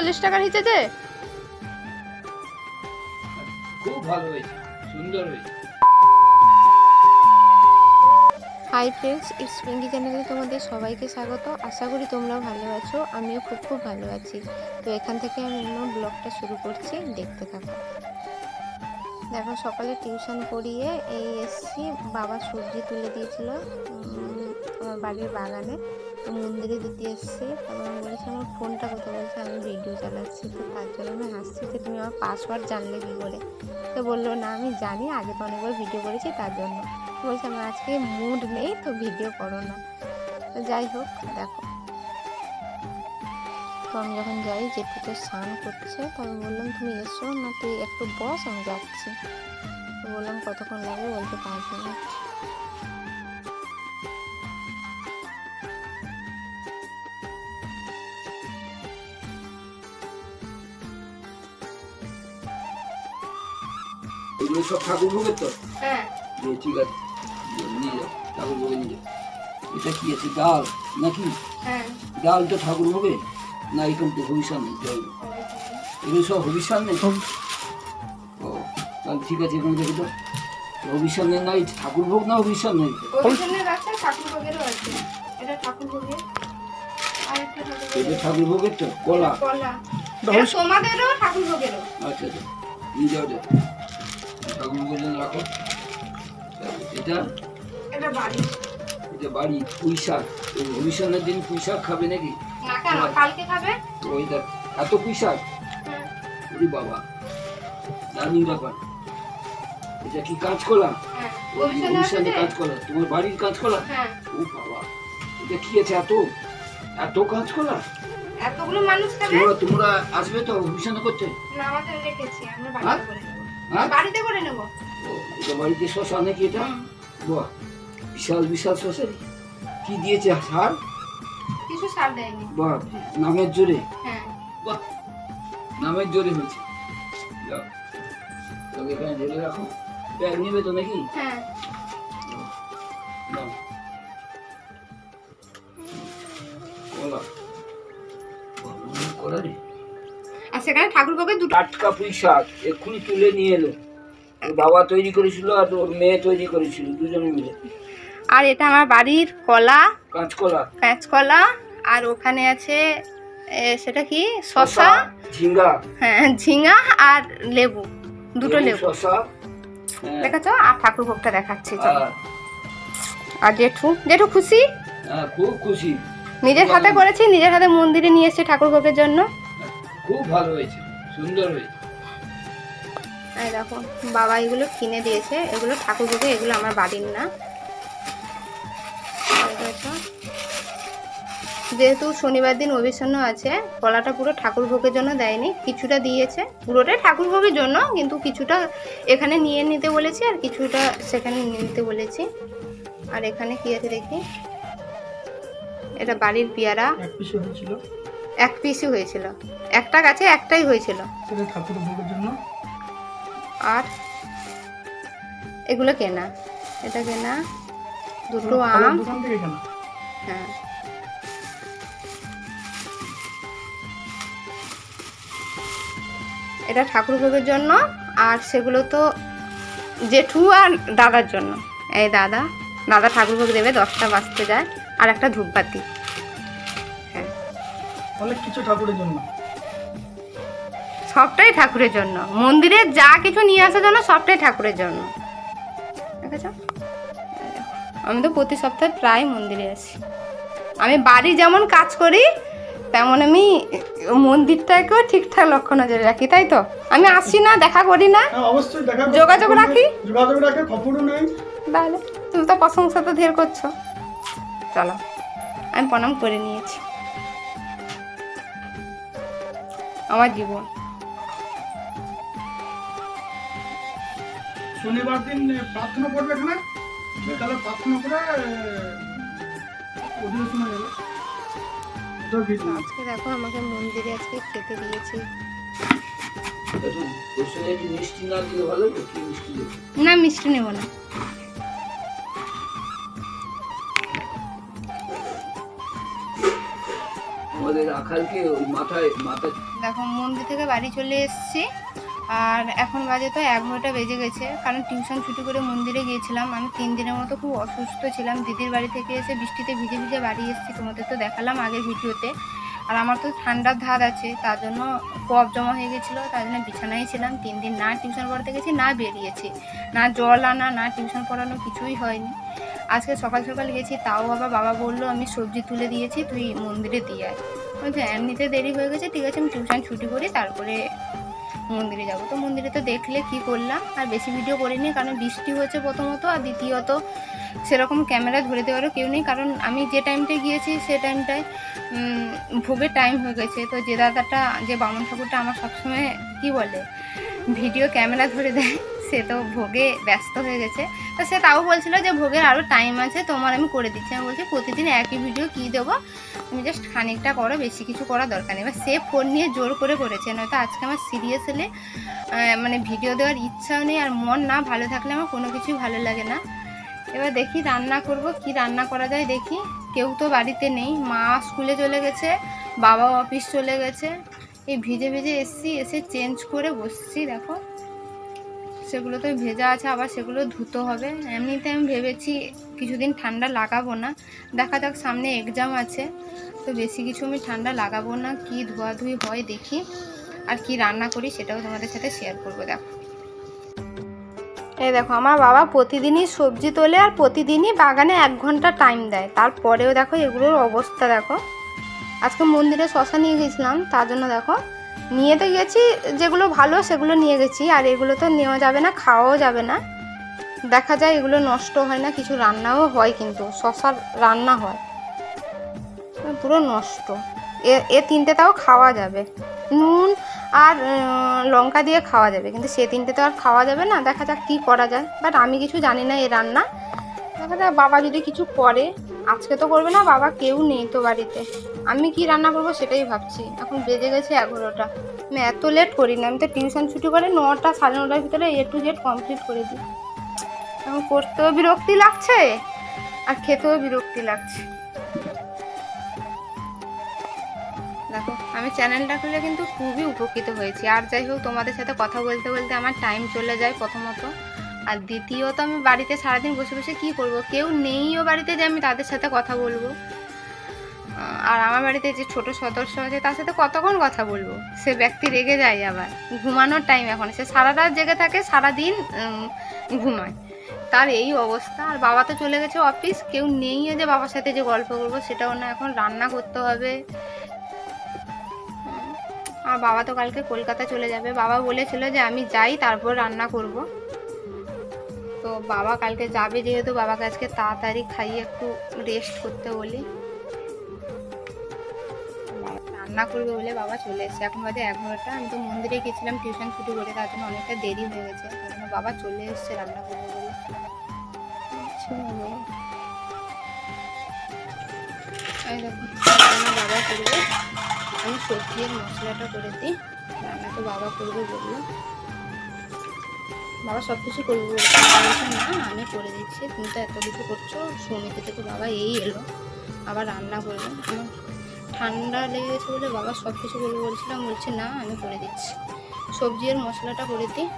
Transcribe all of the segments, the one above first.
40 টাকার হিচেছে। খুব ভালো হয়েছে, সুন্দর হয়েছে। হাই ফ্রেন্ডস, ইটস পিঙ্কি চ্যানেলে তোমাদের সবাইকে স্বাগত। আশা করি তোমরাও ভালো আছো, আমিও খুব ভালো আছি। তো এখান থেকে আমি আমার ব্লগটা শুরু করছি, দেখতে থাকো। দেখো, সকালে টিউশন পড়িয়ে এই এসছি, বাবা সবজি তুলে দিয়েছিল আমার বাড়ির বাগানে, তো মন্দিরে দিতে এসছি। তারপর আমি বলেছি আমার ফোনটা কোথায়, বলছে আমি ভিডিও চালাচ্ছি। তো তার জন্য আমি হাসছি যে তুমি আমার পাসওয়ার্ড জানলে কী করে। তো বললো না আমি জানি, আগে তো অনেকবার ভিডিও করেছি তার জন্য। বলছে আমার আজকে মুড নেই, তো ভিডিও করো না। তো যাই হোক, দেখো তো আমি যখন যাই জেঠু তো স্নান করছে, তারপর বললাম তুমি এসো না, তুই একটু বস, আমি যাচ্ছি। তো বললাম কতক্ষণ লাগবে, বলতে 5 মিনিট। এগুলো সব ঠাকুর ভোগের তো? হ্যাঁ ঠিক আছে, নিয়ে যাও ঠাকুর ভোগে নিয়ে যাও। এটা কি আছে, ডাল নাকি? হ্যাঁ, ডাল তো ঠাকুর ভোগে না, এরকম তো হবিষান নেই। এগুলো সব হবিষান নেই। ও তাহলে ঠিক আছে, এখানে দেখে তো হবিষান নেই, না ঠাকুর ভোগ না হবিষান নেই। এটা ঠাকুর ভোগের, এটা ঠাকুর ভোগের তো কলা। তোমাদেরও ঠাকুর ভোগেরও। আচ্ছা আচ্ছা, নিয়ে যাও যাও, ঠাকুর ভোগের জন্য রাখো। এটা এটা বাড়ি, এটা বাড়ি। পুঁই শাক, হবিষানের দিন পুঁই শাক খাবে নাকি? না কেন, কালকে খাবে। ওই দেখ এত পুঁই শাক, ওরে বাবা দারুণ ব্যাপার। এটা কি কাঁচকলা? হবিষানে কাঁচকলা, তোমার বাড়ির কাঁচকলা? ও বাবা, এটা কি আছে, এত এত কাঁচকলা? এতগুলো মানুষ খাবে? তোমরা আসবে তো হবিষানে করতে? না, আমাদের রেখেছি, আমরা বাড়িতে করে নেব। বাড়িতে করে নেব। ও এটা বাড়িতে শশা নাকি? এটা বাহ, বিশাল বিশাল শশা। কি দিয়েছে সার? কিছু সার দেয়নি। বাহ, নামের জোরে। হ্যাঁ বাহ, নামের জোরে হয়েছে। যাও তবে এখানে ঢেলে রাখো। ব্যাগ নেবে তো নাকি? হ্যাঁ, নাও কলা, কলা রে। আর সেখানে ঠাকুর ভোগে দুটো টাটকা পুঁই শাক এক্ষুনি তুলে নিয়ে এলো। ওর বাবা তৈরি করেছিল আর ওর মেয়ে তৈরি করেছিল, দুজনে মিলে। আর এটা আমার বাড়ির কলা, কাঁচকলা। কাঁচকলা। আর ওখানে আছে সেটা কি, শসা, ঝিঙ্গা। হ্যাঁ ঝিঙা আর লেবু, দুটো লেবু। শসা দেখাচ্ছ? আর ঠাকুর ভোগটা দেখাচ্ছি। আর জেঠু জেঠু খুশি? হ্যাঁ খুব খুশি। নিজের হাতে করেছি, নিজের হাতে মন্দিরে নিয়ে এসেছি ঠাকুর ভোগের জন্য। খুব ভালো হয়েছে, সুন্দর হয়েছে। এই দেখো, বাবা এগুলো কিনে দিয়েছে, এগুলো ঠাকুর ভোগে, এগুলো আমার বাড়ির না। যেহেতু শনিবার দিন অভিষন্ন আছে, কলাটা পুরো ঠাকুর ভোগের জন্য দেয়নি, কিছুটা দিয়েছে। পুরোটাই ঠাকুর ভোগের জন্য, কিন্তু কিছুটা এখানে নিয়ে নিতে বলেছি আর কিছুটা সেখানে নিয়ে নিতে বলেছি। আর এখানে কি আছে দেখি, এটা বাড়ির পেয়ারা, এক পিসই হয়েছিল, একটা গাছে একটাই হয়েছিল ঠাকুর ভোগের জন্য। আর এগুলো কেনা, এটা কেনা, দুটো আম। হ্যাঁ, এটা ঠাকুর ভোগের জন্য। আর সেগুলো তো জেঠু আর দাদার জন্য। এই দাদা ঠাকুর ভোগ দেবে, 10টা বাজতে যায়। আর একটা ধূপবাতি। হ্যাঁ, অনেক কিছু ঠাকুরের জন্য, সবটাই ঠাকুরের জন্য। মন্দিরে যা কিছু নিয়ে আসার জন্য সবটাই ঠাকুরের জন্য। দেখেছ, আমি তো প্রতি সপ্তাহে প্রায় মন্দিরে আসি। আমি বাড়ি যেমন কাজ করি, তেমন আমি মন্দিরটাকেও ঠিকঠাক লক্ষ্য নজরে রাখি, তাই তো? আমি আসছি না, দেখা করি না, অবশ্যই যোগাযোগ রাখি, খবরও নাই। তাহলে তুমি তো প্রশংসা তো ঢের করছো। চলো, আমি প্রণাম করে নিয়েছি। আমার জীবন। শনিবার দিন প্রার্থনা করবে এখানে, বিকালে প্রার্থনা করে অধিবেশন হয়ে যাবে। আজকে দেখো আমাকে মন্দিরে আজকে খেতে দিয়েছে। না, মিষ্টি নেব না। আমাদের রাখালকে ওই মাথায় দেখো মন্দির থেকে বাড়ি চলে এসেছি, আর এখন বাজে তো 11টা বেজে গেছে, কারণ টিউশন ছুটি করে মন্দিরে গিয়েছিলাম। আমি 3 দিনের মতো খুব অসুস্থ ছিলাম। দিদির বাড়ি থেকে এসে বৃষ্টিতে ভিজে ভিজে বাড়ি এসেছি, তোমাদের তো দেখালাম আগের ভিডিওতে। আর আমার তো ঠান্ডার ধার আছে, তার জন্য কফ জমা হয়ে গেছিলো, তার জন্য বিছানায় ছিলাম 3 দিন। না টিউশন পড়াতে গেছি, না বেরিয়েছি, না জল আনা, না টিউশন পড়ানো, কিছুই হয়নি। আজকে সকাল সকাল গেছি, তাও আবার বাবা বললো আমি সবজি তুলে দিয়েছি, তুই মন্দিরে দিয়ে আয়। বলছে এমনিতে দেরি হয়ে গেছে, ঠিক আছে আমি টিউশন ছুটি করি তারপরে মন্দিরে যাব। তো মন্দিরে তো দেখলে কি করলাম, আর বেশি ভিডিও করিনি, কারণ বৃষ্টি হচ্ছে প্রথমত, আর দ্বিতীয়ত সেরকম ক্যামেরা ধরে দেওয়ারও কেউ নেই। কারণ আমি যে টাইমটায় গিয়েছি সে টাইমটায় ভোগের টাইম হয়ে গেছে। তো যে দাদাটা, যে বামন ঠাকুরটা আমার সবসময় কি বলে ভিডিও ক্যামেরা ধরে দেয়, সে তো ভোগে ব্যস্ত হয়ে গেছে। তো সে তাও বলছিল যে ভোগের আরও টাইম আছে, তোমার আমি করে দিচ্ছি। আমি বলছি প্রতিদিন একই ভিডিও কী দেবো, তুমি জাস্ট খানিকটা করো, বেশি কিছু করার দরকার নেই। এবার সে ফোন নিয়ে জোর করে করেছে, নয়তো আজকে আমার সিরিয়াসলি মানে ভিডিও দেওয়ার ইচ্ছাও নেই, আর মন না ভালো থাকলে আমার কোনো কিছুই ভালো লাগে না। এবার দেখি রান্না করব, কি রান্না করা যায় দেখি। কেউ তো বাড়িতে নেই, মা স্কুলে চলে গেছে, বাবা অফিস চলে গেছে। এই ভিজে ভিজে এসছি, এসে চেঞ্জ করে বসছি। দেখো সেগুলো তো ভেজা আছে, আবার সেগুলো ধুতে হবে। এমনিতে আমি ভেবেছি কিছুদিন ঠান্ডা লাগাবো না, দেখা যাক, সামনে এক্সাম আছে, তো বেশি কিছু আমি ঠান্ডা লাগাবো না। কি ধোয়াধুয়ি হয় দেখি, আর কি রান্না করি সেটাও তোমাদের সাথে শেয়ার করবো। দেখো এই দেখো আমার বাবা প্রতিদিনই সবজি তোলে, আর প্রতিদিনই বাগানে 1 ঘন্টা টাইম দেয়। তারপরেও দেখো এগুলোর অবস্থা দেখো। আজকে মন্দিরে শশা নিয়ে গেছিলাম, তার জন্য দেখো নিয়ে তো গেছি, যেগুলো ভালো সেগুলো নিয়ে গেছি, আর এগুলো তো নেওয়া যাবে না, খাওয়াও যাবে না। দেখা যায় এগুলো নষ্ট হয় না, কিছু রান্নাও হয়, কিন্তু শশার রান্না হয় পুরো নষ্ট। এ 3টে তাও খাওয়া যাবে, নুন আর লঙ্কা দিয়ে খাওয়া যাবে, কিন্তু সে 3টে তো আর খাওয়া যাবে না। দেখা যাক কী করা যায়, বাট আমি কিছু জানি না এই রান্না। দেখা যাক বাবা যদি কিছু করে, আজকে তো করবে না, বাবা কেউ নেই তো বাড়িতে। আমি কি রান্না করবো সেটাই ভাবছি। এখন বেজে গেছে 11টা, আমি এত লেট করি না। আমি তো টিউশন ছুটি করে 9টা 9:30 ভিতরে A to Z কমপ্লিট করে দিই। এখন করতেও বিরক্তি লাগছে, আর খেতেও বিরক্তি লাগছে। দেখো আমি চ্যানেলটা খুলে কিন্তু খুবই উপকৃত হয়েছি। আর যাই হোক, তোমাদের সাথে কথা বলতে বলতে আমার টাইম চলে যায় প্রথমত, আর দ্বিতীয়ত আমি বাড়িতে সারাদিন বসে বসে কী করবো, কেউ নেইও বাড়িতে যে আমি তাদের সাথে কথা বলবো। আর আমার বাড়িতে যে ছোট সদস্য আছে তার সাথে কতক্ষণ কথা বলবো, সে ব্যক্তি রেগে যায়। আবার ঘুমানোর টাইম এখন, সে সারা রাত জেগে থাকে, সারাদিন ঘুমায়, তার এই অবস্থা। আর বাবা তো চলে গেছে অফিস, কেউ নেইও যে বাবার সাথে যে গল্প করবো সেটাও না। এখন রান্না করতে হবে, আর বাবা তো কালকে কলকাতা চলে যাবে। বাবা বলেছিল যে আমি যাই তারপর রান্না করব, তো বাবা কালকে যাবে যেহেতু, বাবাকে আজকে তাড়াতাড়ি খাইয়ে একটু রেস্ট করতে বলি। রান্না করবে বলে বাবা চলে এসেছে। এখন বাজে 11টা, আমি তো মন্দিরে গেছিলাম টিউশন ছুটি করে, তার জন্য অনেকটা দেরি হয়ে গেছে, তার জন্য বাবা চলে এসেছে রান্না করবে বলে। এই দেখো বাবা করবে, আমি সবজির মশলাটা করে দিই, রান্না তো বাবা করবে বললো। বাবা সব কিছু করবে বলছে, না আমি করে দিচ্ছি, তুমি তো এত কিছু করছো। সমিতি থেকে বাবা এই এলো, আবার রান্না করবে। আমার ঠান্ডা লেগে গেছে বলে বাবা সব কিছু করবে বলছিলাম, বলছে না আমি করে দিচ্ছি। সবজির মশলাটা করে দিই,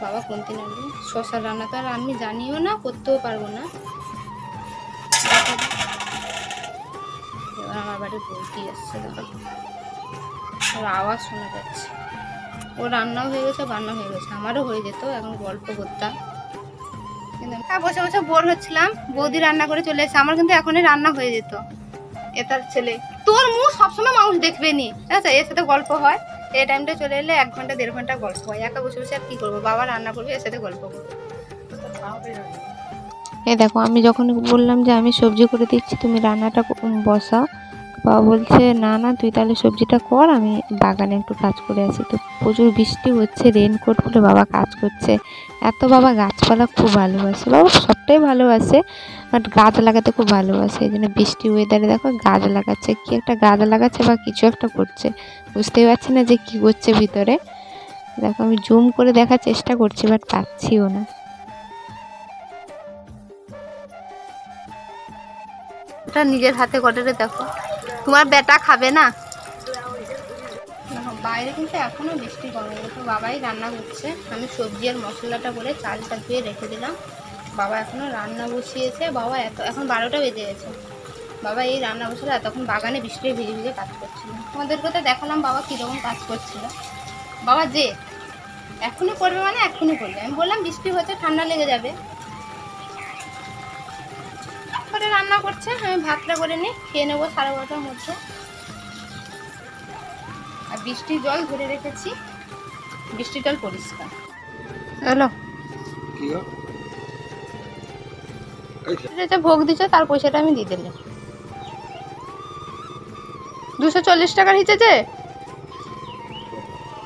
বাবা কোনদিন আনবে। শশার রান্না তো আর আমি জানিও না, করতেও পারবো না। এবার আমার বাড়ি বলতেই আসছে, দেখো ওর আওয়াজ শোনা যাচ্ছে। ও রান্নাও হয়ে গেছে, বান্না হয়ে গেছে, আমারও হয়ে যেত, এখন গল্প করতাম। কিন্তু বসে বসে বোর হচ্ছিলাম, বৌদি রান্না করে চলে এসেছে, আমার কিন্তু এখনই রান্না হয়ে যেত। এটার ছেলে, তোর মুখ সবসময় মানুষ দেখবে নি, আচ্ছা এর সাথে গল্প হয়। এই টাইমটা চলে এলে 1 ঘন্টা 1.5 ঘন্টা গল্প হয়, একা বসে বসে আর কি করবো, বাবা রান্না করবে, এর সাথে গল্প করবো। এই দেখো আমি যখন বললাম যে আমি সবজি করে দিচ্ছি, তুমি রান্নাটা বসাও, বাবা বলছে না না তুই তাহলে সবজিটা কর, আমি বাগানে একটু কাজ করে আসি। তো প্রচুর বৃষ্টি হচ্ছে, রেনকোট পরে বাবা কাজ করছে। এত বাবা গাছপালা খুব ভালোবাসে, বাবা সবটাই ভালোবাসে, বাট গাছ লাগাতে খুব ভালোবাসে। এই জন্য বৃষ্টি ওয়েদারে দেখো গাছ লাগাচ্ছে, কি একটা গাছ লাগাচ্ছে বা কিছু একটা করছে, বুঝতেই পারছি না যে কি করছে ভিতরে। দেখো আমি জুম করে দেখার চেষ্টা করছি, বাট পাচ্ছিও না। এটা নিজের হাতে করে দেখো, তোমার বেটা খাবে না, বাইরে কিন্তু এখনও বৃষ্টি কমেনি। তো বাবাই রান্না করছে, আমি সবজি আর মশলাটা করে চালটা ধুয়ে রেখে দিলাম। বাবা এখনও রান্না বসিয়েছে। বাবা এখন 12টা বেজে গেছে। বাবা এই রান্না বসলে এতক্ষণ বাগানে বৃষ্টি ভিজে ভিজে কাজ করছিল। তোমাদেরকে তো দেখালাম বাবা কীরকম কাজ করছিল। বাবা যে এখনই করবে মানে এখনই করবে। আমি বললাম বৃষ্টি হচ্ছে, ঠান্ডা লেগে যাবে। করে রান্না করছে, আমি ভাতটা করে নিই, খেয়ে নেবো 12:30টার মধ্যে। আর বৃষ্টির জল ধরে রেখেছি, বৃষ্টির জল পরিষ্কার। হ্যালো, যেটা ভোগ দিচ্ছে তার পয়সাটা আমি দিয়ে দিলাম। 240 টাকার হিচেছে,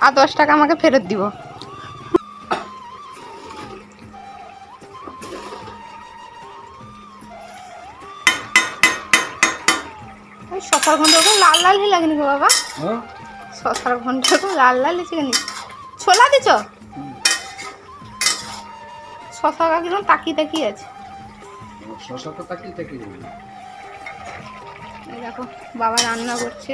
আর 10 টাকা আমাকে ফেরত দিব। শশার ঘন্টা লাল লাল হি লাগেনি গো বাবা? শশার ঘন্টা লাল লাল হয়েছে কেন? ছোলা দিছ? শশা কিরকম তাকিয়ে তাকিয়ে আছে। শশা তো তাকিয়ে তাকিয়ে দেখো বাবা রান্না করছে।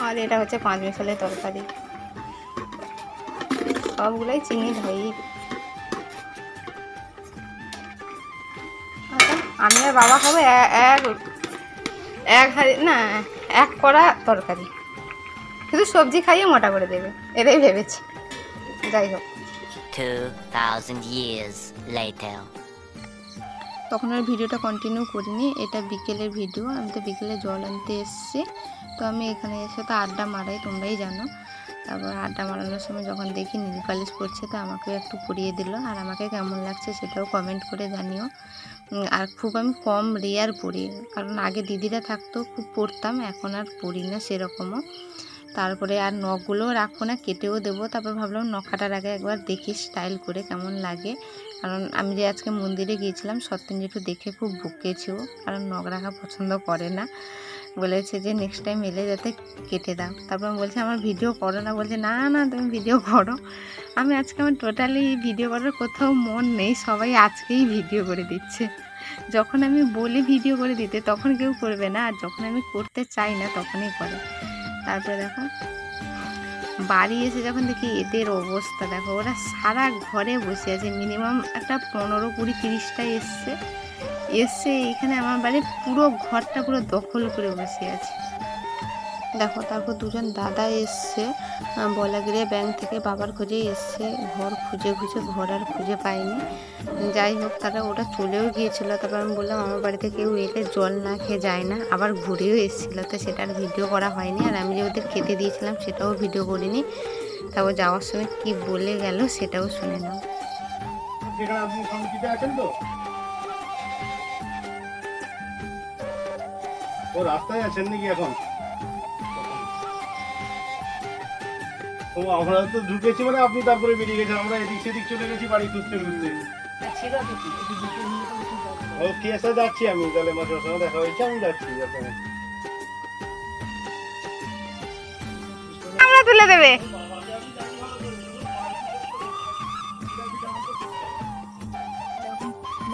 আর এটা হচ্ছে 5 মিশালের তরকারি। সবগুলোই চিনি ধরি। আমি আর বাবা খাবো এক কড়া তরকারি, শুধু সবজি খাইয়ে মোটা করে দেবে, এটাই ভেবেছি। যাই হোক, 2000 years later. তখন আর ভিডিওটা কন্টিনিউ করিনি। এটা বিকেলের ভিডিও। আমি তো বিকেলে জল আনতে এসেছি। তো আমি এখানে এসে তো আড্ডা মারাই, তোমরাই জানো। তারপর আড্ডা মারানোর সময় যখন দেখি নীল পালিশ পড়ছে, তো আমাকেও একটু পরিয়ে দিল। আর আমাকে কেমন লাগছে সেটাও কমেন্ট করে জানিও। আর খুব আমি কম রেয়ার পরি, কারণ আগে দিদিরা থাকতো খুব পরতাম, এখন আর পরি না সেরকমও। তারপরে আর নখগুলোও রাখবো না, কেটেও দেবো। তারপর ভাবলাম নখ কাটার আগে একবার দেখি স্টাইল করে কেমন লাগে। কারণ আমি যে আজকে মন্দিরে গিয়েছিলাম, সত্যেন জেঠু দেখে খুব বকেছিল, কারণ নখ রাখা পছন্দ করে না। বলেছে যে নেক্সট টাইম এলে যাতে কেটে দাও। তারপর আমি বলছি আমার ভিডিও করো না, বলছে না না তুমি ভিডিও করো। আমি আজকে আমার টোটালি ভিডিও করার কোথাও মন নেই, সবাই আজকেই ভিডিও করে দিচ্ছে। যখন আমি বলি ভিডিও করে দিতে তখন কেউ করবে না, আর যখন আমি করতে চাই না তখনই করে। তারপরে দেখো বাড়ি এসে যখন দেখি এদের অবস্থা দেখো, ওরা সারা ঘরে বসে আছে। মিনিমাম একটা 15, 20, 30টা এসছে এইখানে আমার বাড়ির পুরো ঘরটা পুরো দখল করে বসে আছে দেখো। তারপর দুজন দাদা এসছে বলাগিরে ব্যাংক থেকে, বাবার খোঁজেই এসছে। ঘর খুঁজে ঘর আর খুঁজে পাইনি। যাই হোক, তারা ওটা চলেও গিয়েছিলো। তারপর আমি বললাম আমার বাড়িতে কেউ এলে জল না খেয়ে যায় না, আবার ঘুরেও এসেছিলো, তো সেটার ভিডিও করা হয়নি। আর আমি যে ওদের খেতে দিয়েছিলাম সেটাও ভিডিও করিনি। তারপর যাওয়ার সময় কি বলে গেল সেটাও শুনে নাও। আপনি সমিতিতে আছেন তো? ও রাস্তায় আছেন নাকি এখন? ও আমরা তো ঢুকেছি মানে আপনি তারপরে বেরিয়ে গেছেন, আমরা এদিক সেদিক চলে গেছি বাড়ি খুঁজতে। ও কি এসে যাচ্ছি আমি, তাহলে মাসের সঙ্গে দেখা হয়েছে, আমি যাচ্ছি এখন। আমরা তুলে দেবে।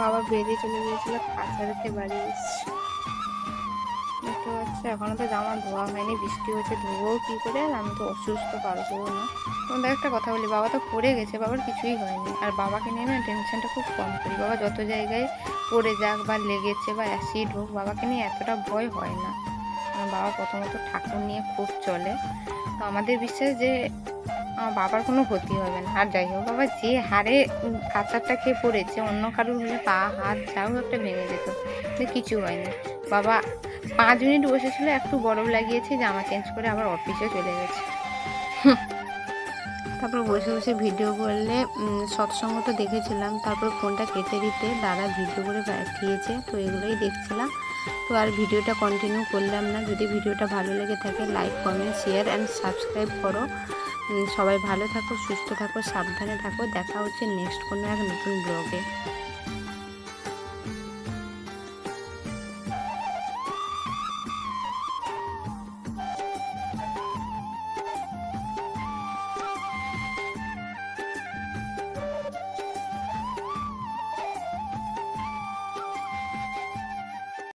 বাবা বেরিয়ে চলে গিয়েছিল, কাঁচা রেখে বাড়ি এসছে। দেখতে পাচ্ছি এখনো তো জামা ধোয়া হয়নি, বৃষ্টি হচ্ছে, ধোবো কি করে? আর আমি তো অসুস্থ, পারবো না। তোমাদের একটা কথা বলি, বাবা তো পড়ে গেছে, বাবার কিছুই হয়নি। আর বাবাকে নিয়ে না টেনশনটা খুব কম করি। বাবা যত জায়গায় পড়ে যাক বা লেগেছে বা অ্যাসিড হোক, বাবাকে নিয়ে এতটা ভয় হয় না। কারণ বাবা প্রথমত ঠাকুর নিয়ে খুব চলে, তো আমাদের বিশ্বাস যে আমার বাবার কোনো ক্ষতি হবে না। আর যাই হোক, বাবা যে হারে কাঁচারটা খেয়ে পড়েছে, অন্য কারোর হলে পা হাত যাও একটা ভেঙে যেত, কিন্তু কিছু হয়নি। বাবা 5 মিনিট বসেছিল, একটু বরফ লাগিয়েছে, জামা চেঞ্জ করে আবার অফিসে চলে গেছে। তারপর বসে বসে ভিডিও করলে সৎসঙ্গ তো দেখেছিলাম। তারপর ফোনটা কেটে দিতে দাদা ভিডিও করে পাঠিয়েছে, তো এগুলোই দেখছিলাম। তো আর ভিডিওটা কন্টিনিউ করলাম না। যদি ভিডিওটা ভালো লেগে থাকে like, comment, share and subscribe করো। সবাই ভালো থাকো, সুস্থ থাকো, সাবধানে থাকো। দেখা হচ্ছে নেক্সট কোনো এক নতুন ব্লগে।